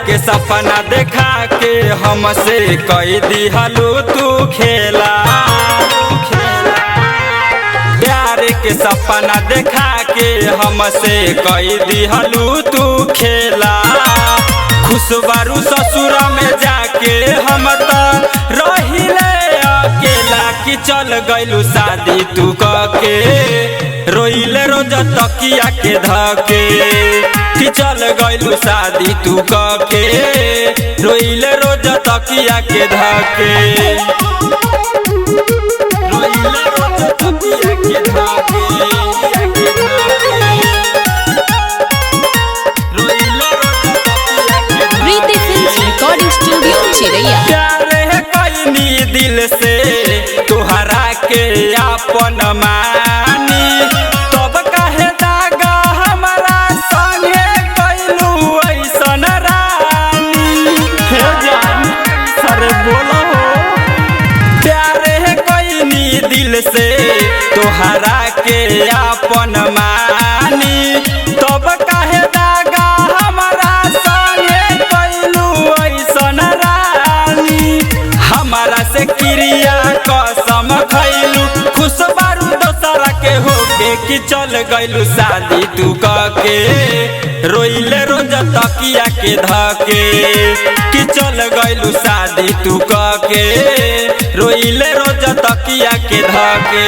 के सपना देखा के हमसे कई दिहलू तू खेला। प्यार के सपना देखा के हमसे कई दिहलू तू खेला। खुशबारू ससुरा में जाके हम तो रहिले अकेला कि चल गइलू शादी तू के। रोइले रोज तकिया के धके कि चल गइलू शादी तू के। रोइले रोज तकिया के धके रोइले रोज तकिया के धके रोइले रोज तकिया के धके। प्रीति फिल्म्स रिकॉर्डिंग स्टूडियो चिरैया। प्यार है कईनी दिल से तुहरा के अपन मानी तब कहे दागा हमारा संगे कैलू ऐसन रानी। हे जान सरे बोलो प्यार है कईनी दिल से तुहरा के अपन मानी तब कहे दागा हमारा संगे कैलू ऐसन रानी। हमारा से क्रिया कसम खैलू खुशबारू दोसरा के होके कि चल गइलू शादी तू के। रोइले रोज तकिया के धके कि चल गइलू शादी तू के। रोइले रोज तकिया के धके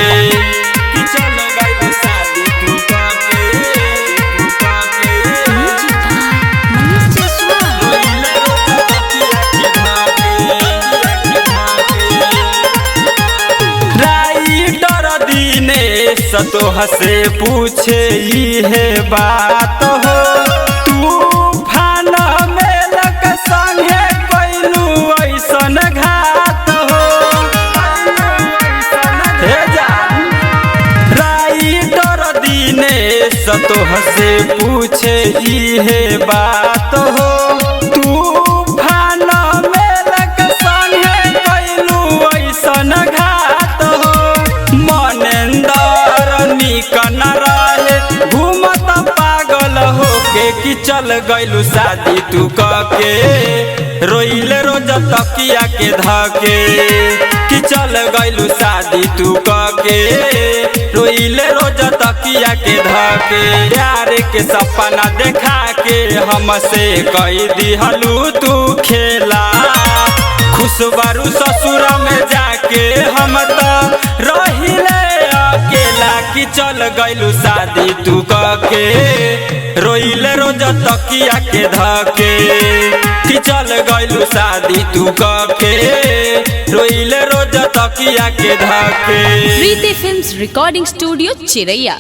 कि चल गइलू शादी तू के। रोइले रोज तकिया के धके राइटर दिनेश तोह से पूछे है बात हो। तूफान मेलक संगे कैलू ऐसन घात हो। हे जान राइटर दिनेश तोह से पूछे है बात हो। तूफान मेलक संगे कैलू ऐसन घात हो। मनेंदर निक न रहे घूमत पागल होके कि चल गइलू शादी तू के। रोइले रोज तकिया के धके कि चल गइलू शादी तू के। रोइले रोज तकिया के धके प्यार के सपना देखा के हमसे कई दिहलू तू खेला। खुशबारू ससुरा में जाके हम तो रहिले अकेला कि चल गइलू शादी तू के। रोइले रोज तकिया के धके कि चल गइलू शादी तू के। रोइले रोज तकिया के धके। प्रीति फिल्म्स रिकॉर्डिंग स्टूडियो चिरैया।